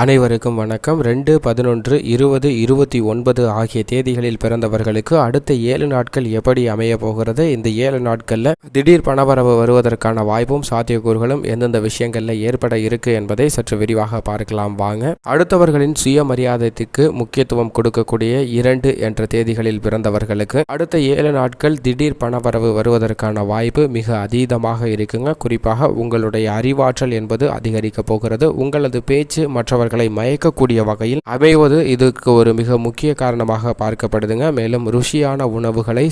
அனைவருக்கும் வணக்கம். 2, 11, 20, 29 ஆகிய தேதிகளில் பிறந்தவர்களுக்கு அடுத்த 7 நாட்கள் எப்படி அமைய போகிறது, இந்த 7 நாட்களில் திடீர் பணவரவு வருவதற்கான வாய்ப்பும் சாத்தியக்கூறுகளும் எந்தெந்த விஷயங்களில் ஏற்பட இருக்கு என்பதை சற்று விரிவாக பார்க்கலாம் வாங்க. அடுத்தவர்களின் சுயமரியாதைக்கு முக்கியத்துவம் கொடுக்கக்கூடிய 2 என்ற தேதிகளில் பிறந்தவர்களுக்கு அடுத்த 7 நாட்கள் திடீர் பணவரவு வருவதற்கான வாய்ப்பு மிக அதீதமாக இருக்குங்க. குறிப்பாக உங்களுடைய அறிவாற்றல் என்பது அதிகரிக்க போகிறது. உங்களது பேச்சு மற்றவர்களை மயக்கக்கூடிய வகையில் அமைவது இதுக்கு ஒரு மிக முக்கிய காரணமாக பார்க்கப்படுதுங்க. மேலும் ருசியான உணவுகளை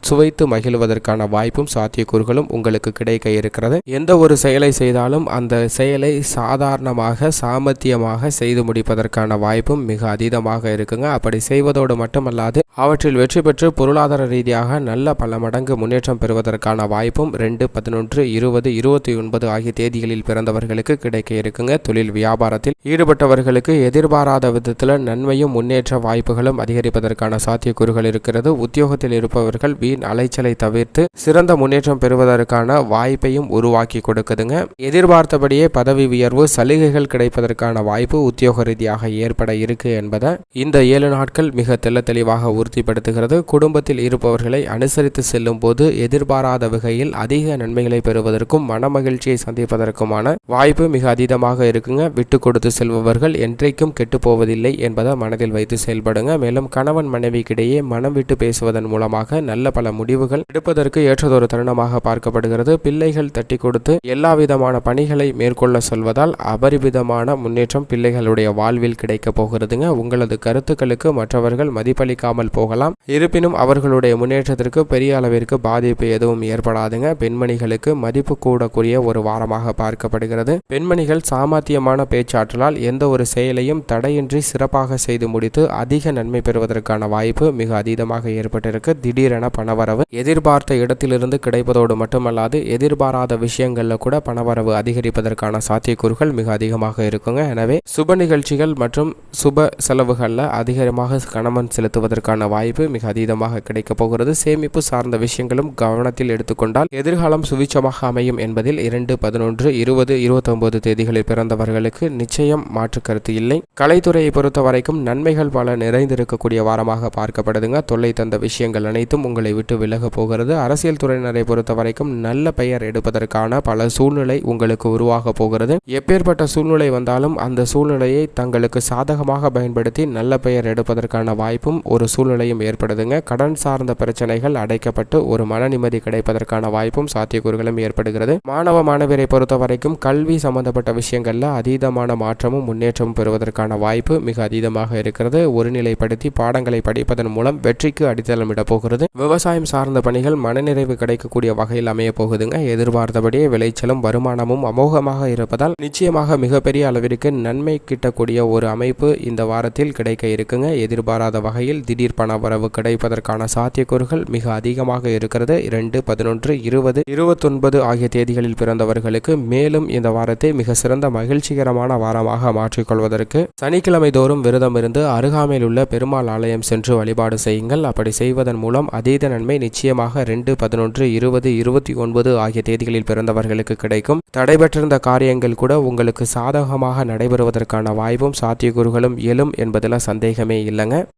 சுவைத்து மகிழ்வதற்கான வாய்ப்பும் சாத்தியக்கூறுகளும் உங்களுக்கு கிடைக்க இருக்கிறது. எந்த ஒரு செயலை செய்தாலும் அந்த செயலை சாதாரணமாக சாமர்த்தியமாக செய்து முடிப்பதற்கான வாய்ப்பும் மிக அதீதமாக இருக்குங்க. அப்படி செய்வதோடு மட்டுமல்லாது அவற்றில் வெற்றி பெற்று பொருளாதார ரீதியாக நல்ல பல மடங்கு முன்னேற்றம் பெறுவதற்கான வாய்ப்பும் 2, 11, 20, 29 ஆகிய தேதிகளில் பிறந்தவர்களுக்கு கிடைக்க இருக்குங்க. தொழில் வியாபாரத்தில் ஈடுபட்டவர்களுக்கு எதிர்பாராத விதத்தில் நன்மையும் முன்னேற்ற வாய்ப்புகளும் அதிகரிப்பதற்கான சாத்தியக்கூறுகள் இருக்கிறது. உத்தியோகத்தில் இருப்பவர்கள் வீண் அலைச்சலை தவிர்த்து சிறந்த முன்னேற்றம் பெறுவதற்கான வாய்ப்பையும் உருவாக்கி கொடுக்குதுங்க. எதிர்பார்த்தபடியே பதவி உயர்வு சலுகைகள் கிடைப்பதற்கான வாய்ப்பு உத்தியோக ரீதியாக ஏற்பட இருக்கு என்பதை இந்த 7 நாட்கள் மிக தெளிவாக உறுதிப்படுத்துகிறது. குடும்பத்தில் இருப்பவர்களை அனுசரித்து செல்லும் போது எதிர்பாராத வகையில் அதிக நன்மைகளை பெறுவதற்கும் மனமகிழ்ச்சியை சந்திப்பதற்குமான வாய்ப்பு மிக அதீதமாக இருக்குங்க. விட்டு கொடுத்து செல்பவர்கள் என்றைக்கும் கெட்டு போவதில்லை என்பதை மனதில் வைத்து செயல்படுங்க. மேலும் கணவன் மனைவிக்கிடையே மனம் விட்டு பேசுவதன் மூலமாக நல்ல பல முடிவுகள் எடுப்பதற்கு ஏற்றதொரு தருணமாக பார்க்கப்படுகிறது. பிள்ளைகள் தட்டி கொடுத்து எல்லா விதமான பணிகளை மேற்கொள்ள சொல்வதால் அபரிமிதமான முன்னேற்றம் பிள்ளைகளுடைய வாழ்வில் கிடைக்க போகிறதுங்க. உங்களது கருத்துக்களுக்கு மற்றவர்கள் மதிப்பளிக்காமல் போகலாம். இருப்பினும் அவர்களுடைய முன்னேற்றத்திற்கு பெரிய அளவிற்கு பாதிப்பு எதுவும் ஏற்படாதுங்க. பெண்மணிகளுக்கு மதிப்பு கூடக்கூடிய ஒரு வாரமாக பார்க்கப்படுகிறது. பெண்மணிகள் சாமர்த்தியமான பேச்சாற்றலால் எந்த ஒரு செயலையும் தடையின்றி சிறப்பாக செய்து முடித்து அதிக நன்மை பெறுவதற்கான வாய்ப்பு மிக அதீதமாக ஏற்பட்டிருக்கு. திடீரென பணவரவு எதிர்பார்த்த இடத்திலிருந்து கிடைப்பதோடு மட்டுமல்லாது எதிர்பாராத விஷயங்கள்ல கூட பணவரவு அதிகரிப்பதற்கான சாத்தியக்கூறுகள் மிக அதிகமாக இருக்குங்க. எனவே சுப நிகழ்ச்சிகள் மற்றும் சுப செலவுகளில் அதிகமாக கவனம் செலுத்துவதற்கான வாய்ப்பு மிக அதீதமாக கிடைக்க போகிறது. சேமிப்பு சார்ந்த விஷயங்களும் கவனத்தில் எடுத்துக்கொண்டால் எதிர்காலம் சுவிச்சமாக அமையும் என்பதில் 2, 11, 20, 29 தேதிகளில் பிறந்தவர்களுக்கு நிச்சயம் மாற்று கருத்து இல்லை. கலைத்துறையை பொறுத்த வரைக்கும் நன்மைகள் பல நிறைந்திருக்கக்கூடிய வாரமாக பார்க்கப்படுதுங்க. தொல்லை தந்த விஷயங்கள் அனைத்தும் உங்களை விட்டு விலக போகிறது. அரசியல் துறையினரை பொறுத்த வரைக்கும் நல்ல பெயர் எடுப்பதற்கான பல சூழ்நிலை உங்களுக்கு உருவாக போகிறது. எப்பேற்பட்ட சூழ்நிலை வந்தாலும் அந்த சூழ்நிலையை தங்களுக்கு சாதகமாக பயன்படுத்தி நல்ல பெயர் எடுப்பதற்கான வாய்ப்பும் ஒரு சூழ்நிலையும் ஏற்படுதுங்க. கடன் சார்ந்த பிரச்சனைகள் அடைக்கப்பட்டு ஒரு மன நிம்மதி கிடைப்பதற்கான வாய்ப்பும் சாத்தியக்கூறுகளும் ஏற்படுகிறது. மாணவ மாணவியரை பொறுத்த வரைக்கும் கல்வி சம்பந்தப்பட்ட விஷயங்கள்ல அதீதமான மாற்றமும் முன்னேற்றமும் பெறுவதற்கான வாய்ப்பு மிக அதீதமாக இருக்கிறது. ஒருநிலைப்படுத்தி பாடங்களை படிப்பதன் மூலம் வெற்றிக்கு அடித்தளமிட போகிறது. விவசாயம் சார்ந்த பணிகள் மனநிறைவு கிடைக்கக்கூடிய வகையில் அமைய போகுதுங்க. எதிர்பார்த்தபடியே விளைச்சலும் வருமானமும் அமோகமாக இருப்பதால் நிச்சயமாக மிகப்பெரிய அளவிற்கு நன்மை கிட்டக்கூடிய ஒரு அமைப்பு இந்த வாரத்தில் கிடைக்க இருக்குங்க. எதிர்பாராத வகையில் திடீர் பணவரவு கிடைப்பதற்கான சாத்தியக்கூறுகள் மிக அதிகமாக இருக்கிறது. 2, 11, 20, 29 ஆகிய தேதிகளில் பிறந்தவர்களுக்கு மேலும் இந்த வாரத்தை மிக சிறந்த மகிழ்ச்சிகரமான வாரமாக மாற்றிக்கொள்வதற்கு சனிக்கிழமை தோறும் விரதம் இருந்து அருகாமையில் உள்ள பெருமாள் ஆலயம் சென்று வழிபாடு செய்யுங்கள். அப்படி செய்வதன் மூலம் அதீத நன்மை நிச்சயமாக 2, 11, 20, 29 ஆகிய தேதிகளில் பிறந்தவர்களுக்கு கிடைக்கும். தடைபெற்றிருந்த காரியங்கள் கூட உங்களுக்கு சாதகமாக நடைபெறுவதற்கான வாய்ப்பும் சாத்தியக்கூறுகளும் எழும் என்பதில் சந்தேகமே இல்லைங்க.